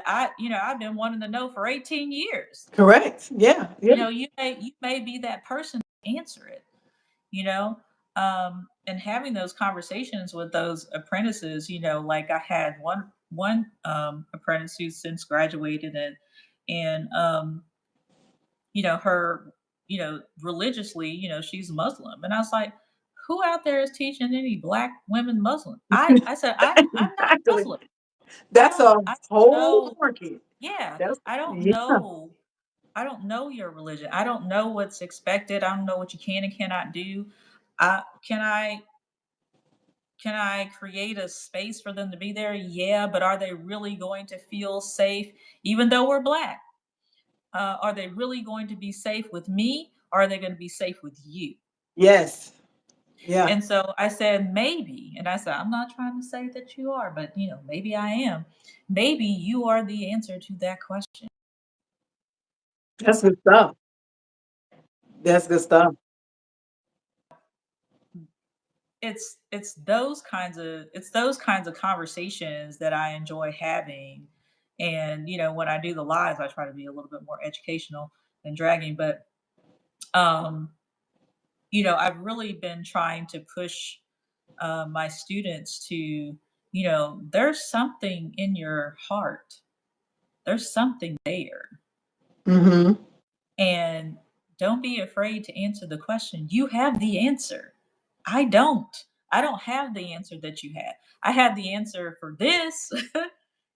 I've been wanting to know for 18 years. Correct. Yeah. Yeah. You may be that person to answer it, and having those conversations with those apprentices, like I had one apprentice who's since graduated, and her, religiously, she's Muslim. And I was like, who out there is teaching any black women Muslim? I said, I'm not Exactly. Muslim. That's a I don't whole know. market. Yeah, That's I don't yeah. know. I don't know your religion. I don't know what's expected. I don't know what you can and cannot do. Uh, can I can I create a space for them to be there? Yeah, but are they really going to feel safe, even though we're black? Are they really going to be safe with me? Or are they going to be safe with you? Yes. Yeah. And so I said, maybe. And I said, I'm not trying to say that you are, but maybe I am. Maybe you are the answer to that question. That's good stuff. That's good stuff. It's those kinds of conversations that I enjoy having. And when I do the lives, I try to be a little bit more educational than dragging. But um, I've really been trying to push my students to, there's something in your heart there's something there. Mm-hmm. And don't be afraid to answer the question. You have the answer. I don't. I don't have the answer that you had. I had the answer for this.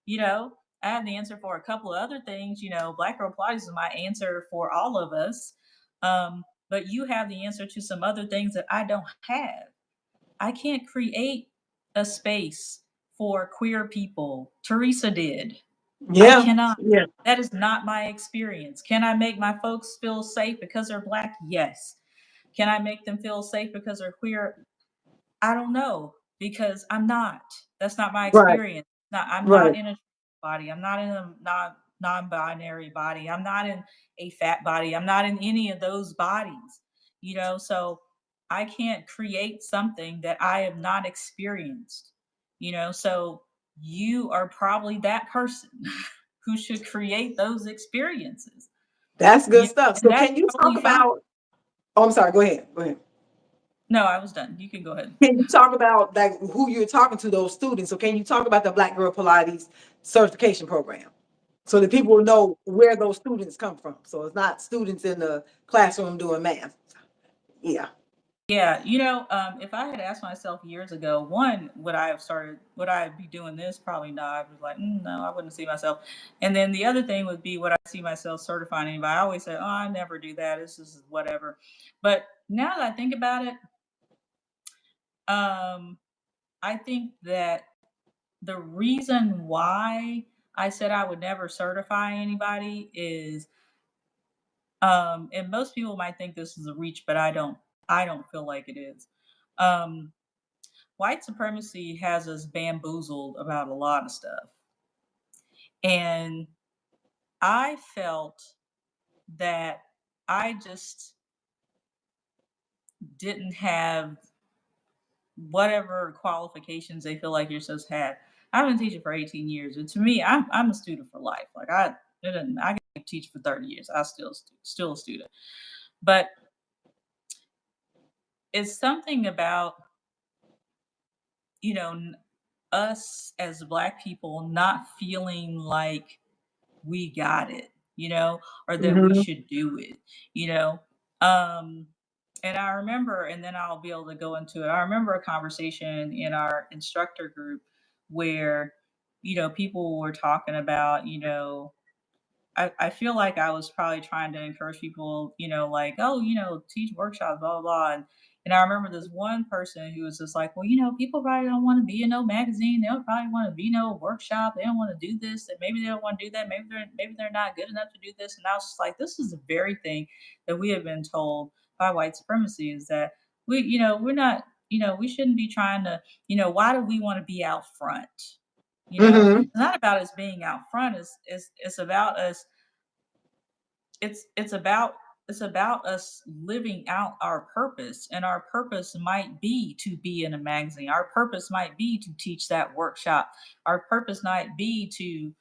you know, I have the answer for a couple of other things. Black Girl Pilates is my answer for all of us. But you have the answer to some other things that I don't have. I can't create a space for queer people. Teresa did. I Yeah. cannot. Yeah. That is not my experience. Can I make my folks feel safe because they're black? Yes. Can I make them feel safe because they're queer? I don't know because I'm not. That's not my Right. experience. Not, I'm Right. not in a body. I'm not in a non-binary body. I'm not in a fat body. I'm not in any of those bodies. So I can't create something that I have not experienced. So you are probably that person who should create those experiences. That's good stuff. And So that's can you talk totally fine. about, oh, I'm sorry, go ahead. Go ahead. No, I was done. You can go ahead. Can you talk about like who you're talking to, those students? So can you talk about the Black Girl Pilates certification program? So that people will know where those students come from. So it's not students in the classroom doing math. Yeah. Yeah, if I had asked myself years ago, one, would I be doing this? Probably not. I was like, no, I wouldn't see myself. And then the other thing would be, would I see myself certifying anybody? I always say, oh, I never do that. It's just whatever. But now that I think about it, um, I think that the reason why I said I would never certify anybody is, and most people might think this is a reach, but I don't feel like it is. Um, White supremacy has us bamboozled about a lot of stuff. And I felt that I just didn't have whatever qualifications they feel like you're supposed to have. I've been teaching for 18 years, and to me, I'm a student for life. Like I can teach for 30 years. I still a student. But it's something about you know us as Black people not feeling like we got it, or that we Mm-hmm. should do it, you know. Um, and I remember, and then I'll be able to go into it. I remember a conversation in our instructor group where, people were talking about, I feel like I was probably trying to encourage people, like, oh, teach workshops, blah, blah, blah. And I remember this one person who was just like, well, people probably don't want to be in no magazine. They don't probably want to be no workshop. They don't want to do this. And maybe they don't want to do that. Maybe they're not good enough to do this. And I was just like, this is the very thing that we have been told by white supremacy is that we're not, we shouldn't be trying to, why do we want to be out front? Mm-hmm. It's not about us being out front. It's about us it's about it's about us living out our purpose, and our purpose might be to be in a magazine. Our purpose might be to teach that workshop. Our purpose might be to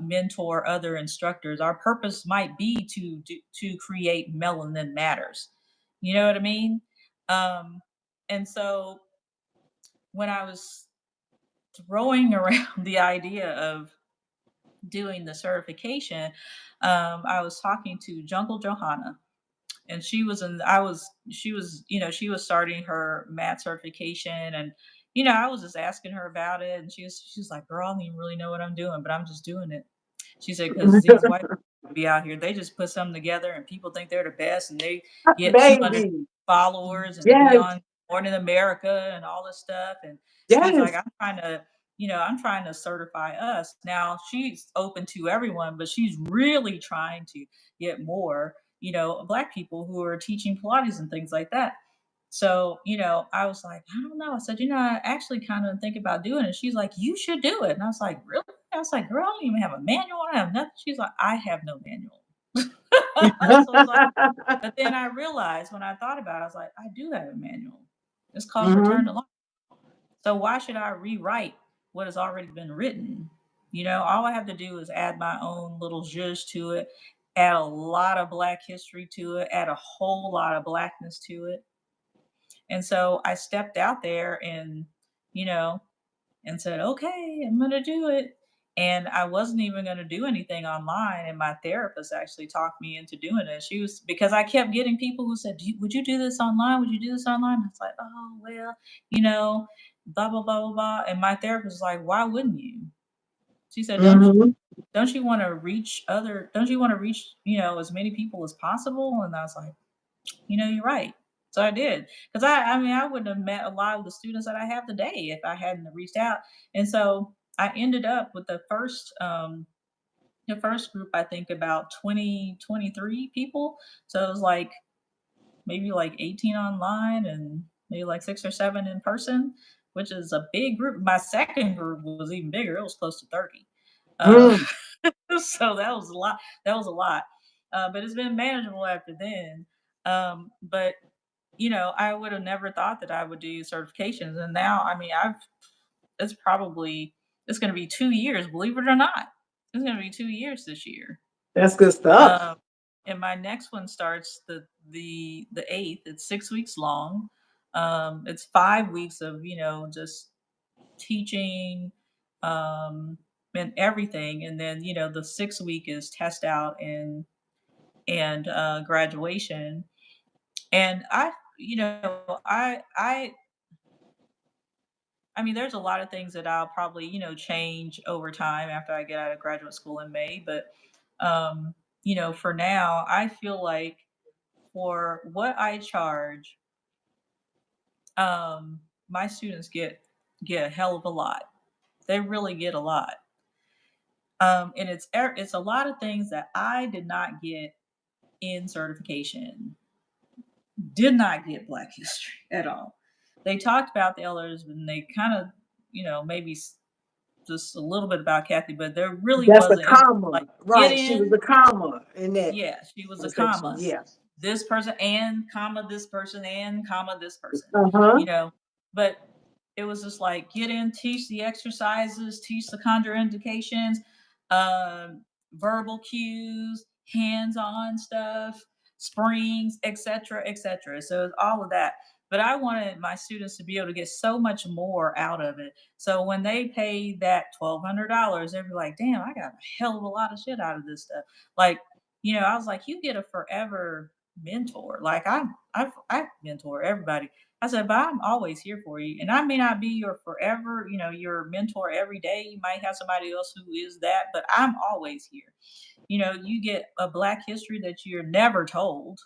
mentor other instructors. Our purpose might be to create Melanin Matters. You know what I mean? um, and so when I was throwing around the idea of doing the certification, I was talking to Jungle Johanna, and she was, she was starting her mat certification, and I was just asking her about it, and she's like, girl, I don't even really know what I'm doing, but I'm just doing it. She said, because these white people be out here, they just put something together and people think they're the best, and they get 200 Baby. followers and be Yes. on Morning America and all this stuff. And she's like, Yes. I'm trying to certify us. Now she's open to everyone, but she's really trying to get more, Black people who are teaching Pilates and things like that. So, I was like, I don't know. I said, I actually kind of think about doing it. She's like, you should do it. And I was like, really? I was like, girl, I don't even have a manual. I don't have nothing. She's like, I have no manual. So I was like, but then I realized when I thought about it, I was like, I do have a manual. It's called Return Mm-hmm. to Life. So why should I rewrite what has already been written? All I have to do is add my own little zhuzh to it, add a lot of Black history to it, add a whole lot of Blackness to it. And so I stepped out there and, you know, and said, okay, I'm going to do it. And I wasn't even going to do anything online. And my therapist actually talked me into doing it. She was, because I kept getting people who said, would you do this online? Would you do this online? I was like, oh, well, you know, blah, blah, blah, blah, blah. And my therapist was like, why wouldn't you? She said, Mm-hmm. don't you want to reach don't you want to reach, as many people as possible? And I was like, you're right. So I did. Because I mean, I wouldn't have met a lot of the students that I have today if I hadn't reached out. And so I ended up with the first group, I think about 20, 23 people. So it was like maybe like 18 online and maybe like 6 or 7 in person, which is a big group. My second group was even bigger. It was close to 30. Uh, Mm. so that was a lot. That was a lot. But it's been manageable after then. But I would have never thought that I would do certifications. And now, I mean, it's probably, it's going to be 2 years, believe it or not. It's going to be 2 years this year. That's good stuff. Um, and my next one starts the 8th. It's 6 weeks long. It's 5 weeks of, just teaching, um, and everything. And then, the 6th week is test out and graduation. And I mean, there's a lot of things that I'll probably, change over time after I get out of graduate school in May. But, um, for now, I feel like for what I charge, my students get a hell of a lot. They really get a lot. And it's a lot of things that I did not get in certification. Did not get Black history at all. They talked about the elders and they kind of, maybe just a little bit about Kathy, but there really That's a wasn't. It was like comma. get Right. She was in. a comma in that Yeah, she was a section. comma. Yeah. This person and comma this person and comma this person. Uh-huh. You know, but it was just like get in, teach the exercises, teach the contraindications, um, verbal cues, hands-on stuff, springs, etc., etc. So it's all of that. But I wanted my students to be able to get so much more out of it. So when they pay that $1,200, they'd be like, "Damn, I got a hell of a lot of shit out of this stuff." Like, I was like, "You get a forever mentor." Like I mentor everybody. I said, but I'm always here for you. And I may not be your forever, your mentor every day. You might have somebody else who is that, but I'm always here. You get a Black history that you're never told.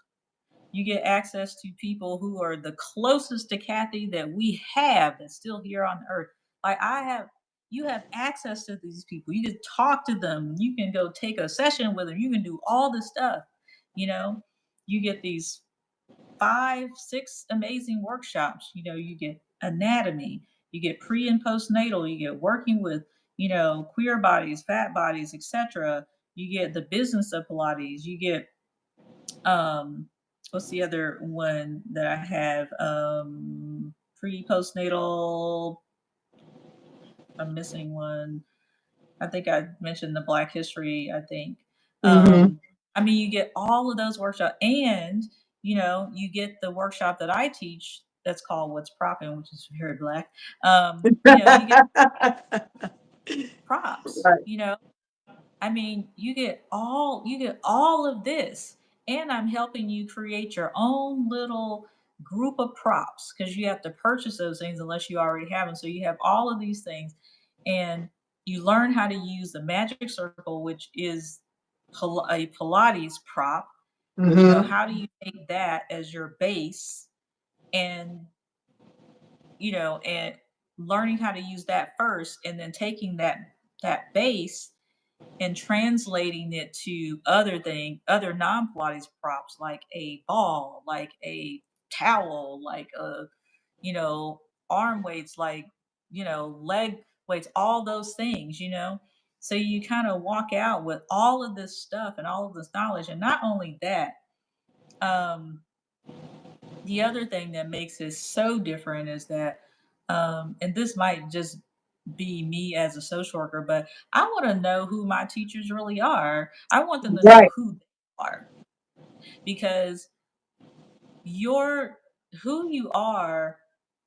You get access to people who are the closest to Kathy that we have that's still here on earth. Like you have access to these people. You can talk to them. You can go take a session with them. You can do all this stuff. You know, you get these 5, 6 amazing workshops. You get anatomy, you get pre and postnatal, you get working with, queer bodies, fat bodies, etc. You get the business of Pilates. You get what's the other one that I have? Pre postnatal. I'm missing one. I think I mentioned the Black history, I think. Mm-hmm. I mean, you get all of those workshops and, you get the workshop that I teach that's called What's Propping, which is very Black. You get props, Right. I mean, you get all of this, and I'm helping you create your own little group of props because you have to purchase those things unless you already have them. So you have all of these things, and you learn how to use the magic circle, which is a Pilates prop. Mm-hmm. How do you take that as your base and and learning how to use that first, and then taking that base and translating it to other non-Pilates props like a ball, like a towel, like you know, arm weights, like, leg weights, all those things, So you kind of walk out with all of this stuff and all of this knowledge. And not only that, um, the other thing that makes it so different is that, and this might just be me as a social worker, but I want to know who my teachers really are. I want them to know Right. who they are because your who you are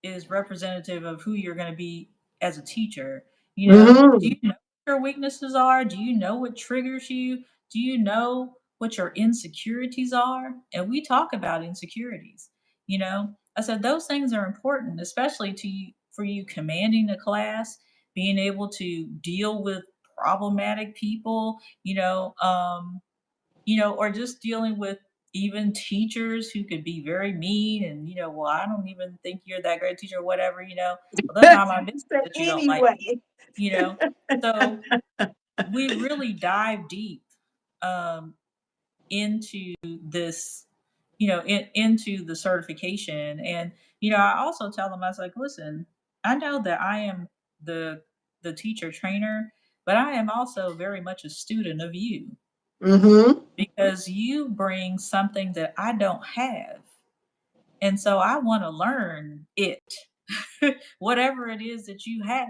is representative of who you're going to be as a teacher. Do Mm-hmm. you know your weaknesses are? Do you know what triggers you? Do you know what your insecurities are? And we talk about insecurities. I said those things are important, especially to you, for you commanding a class, being able to deal with problematic people, or just dealing with even teachers who could be very mean and, well, I don't even think you're that great teacher or whatever, well, that's not my business So that you don't like anyway. me, you know. So we really dive deep um, into this, into the certification. And, I also tell them, I was like, listen, I know that I am the teacher trainer, but I am also very much a student of you Mm-hmm. because you bring something that I don't have. And so I want to learn it, whatever it is that you have.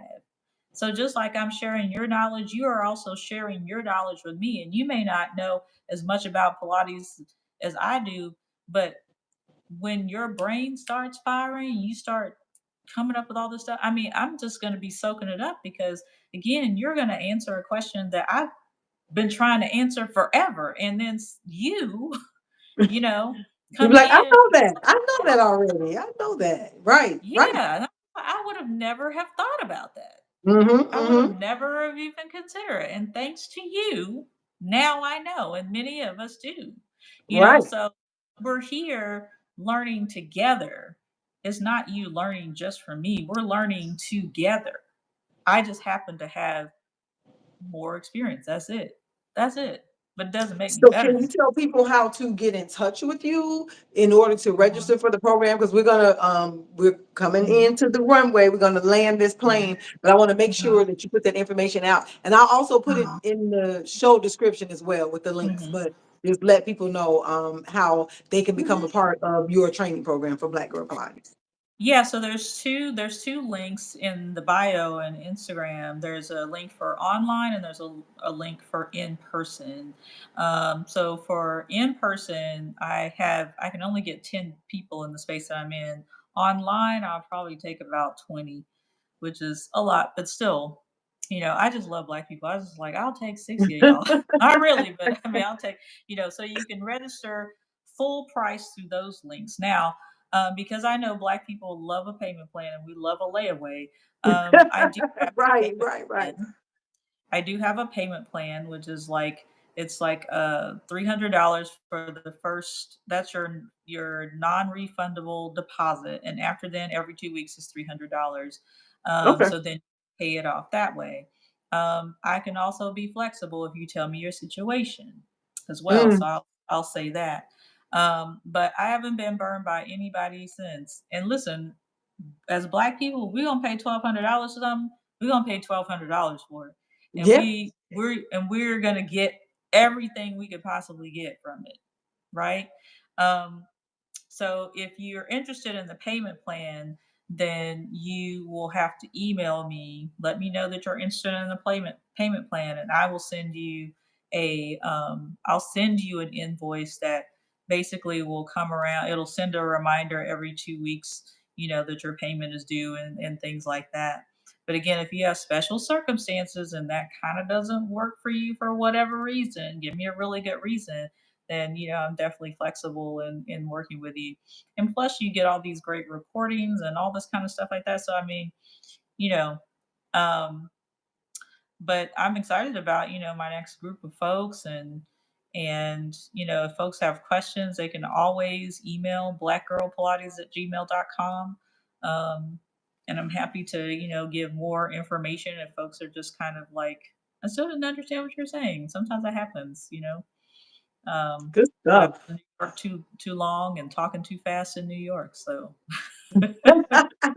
So just like I'm sharing your knowledge, you are also sharing your knowledge with me. And you may not know as much about Pilates as I do, but when your brain starts firing, you start coming up with all this stuff. I mean, I'm just going to be soaking it up because, again, you're going to answer a question that I've been trying to answer forever. And then you, you know, You're come like, I in. know that. I know that already. I know that. Right. Right. Yeah, I would have never have thought about that. Mm-hmm. I would have Mm-hmm. never have even considered it. And thanks to you, now I know, and many of us do. Right. So we're here learning together. It's not you learning just from me. We're learning together. I just happen to have more experience. That's it. That's it. But it doesn't make me So better can you than tell people how to get in touch with you in order to you. register for the program? Because we're coming Mhm, into the runway. We're gonna land this mhm, plane, but I want to make mhm, sure that you put that information out. And I'll also put it mhm, in the show description as well with the links. mhm, But just let people know how they can become a mhm. part of your training program for Black Girl Pilates. Yeah, so there's two links in the bio and Instagram. There's a link for online and there's a link for in person. So for in person, I can only get 10 people in the space that I'm in. Online, I'll probably take about 20, which is a lot, but still, I just love black people. I was just like, I'll take 60 of y'all. Not really, but I mean, I'll take, so you can register full price through those links. Now, because I know black people love a payment plan and we love a layaway, I do have a Right, payment right, right. plan. I do have a payment plan, which is like it's like $300 for the first. That's your non-refundable deposit, and after then, every 2 weeks is $300. Okay. So then pay it off that way. I can also be flexible if you tell me your situation as well. So Mm. I'll say that. But I haven't been burned by anybody since. And listen, as black people, we're gonna pay $1,200 for something. We're gonna pay $1,200 for it, and Yeah. we're gonna get everything we could possibly get from it, right? Um, so if you're interested in the payment plan, then you will have to email me. Let me know that you're interested in the payment plan, and I will send you I'll send you an invoice that basically will come around. It'll send a reminder every 2 weeks, that your payment is due and things like that. But again, if you have special circumstances and that kind of doesn't work for you for whatever reason, give me a really good reason, then I'm definitely flexible in working with you. And plus you get all these great recordings and all this kind of stuff like that. So I mean, you know, um, but I'm excited about, my next group of folks, and if folks have questions, they can always email blackgirlpilates@gmail.com. Um, and I'm happy to, give more information if folks are just kind of like, I still didn't understand what you're saying. Sometimes that happens, Good but I've stuff. been in New York too long and talking too fast in New York, so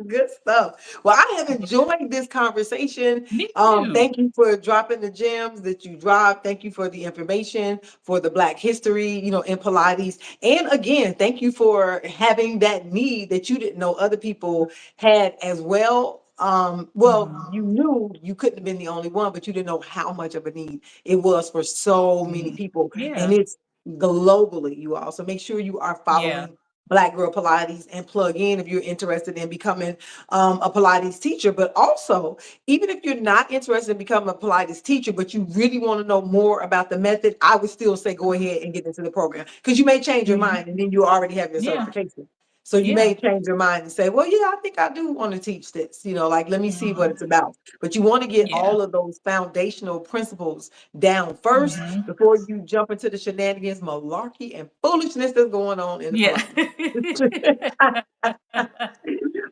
Good stuff. Well, I have enjoyed this conversation. me too. Thank you for dropping the gems that you dropped. Thank you for the information for the Black history, in Pilates. And again, thank you for having that need that you didn't know other people had as well. Well, Mhm, you knew you couldn't have been the only one, but you didn't know how much of a need it was for so many mhm. people. And Yeah, it's globally, you all. So make sure you are yeah, following Black Girl Pilates and plug in if you're interested in becoming a Pilates teacher. But also, even if you're not interested in becoming a Pilates teacher, but you really want to know more about the method, I would still say go ahead and get into the program, because you may change your mind and then you already have your Yeah. certification. So you Yeah. may change your mind and say, well, yeah, I think I do want to teach this, like, let me see what it's about. But you want to get Yeah. all of those foundational principles down first before you jump into the shenanigans, malarkey, and foolishness that's going on in the Yeah. Pilates.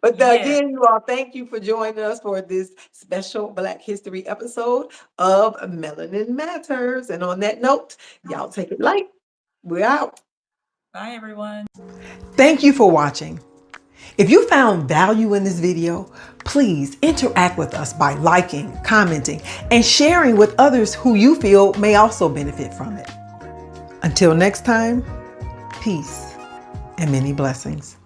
But Yeah. again, you all, thank you for joining us for this special Black History episode of Melanin Matters. And on that note, y'all take it light. We're out. Bye, everyone. Thank you for watching. If you found value in this video, please interact with us by liking, commenting, and sharing with others who you feel may also benefit from it. Until next time, peace and many blessings.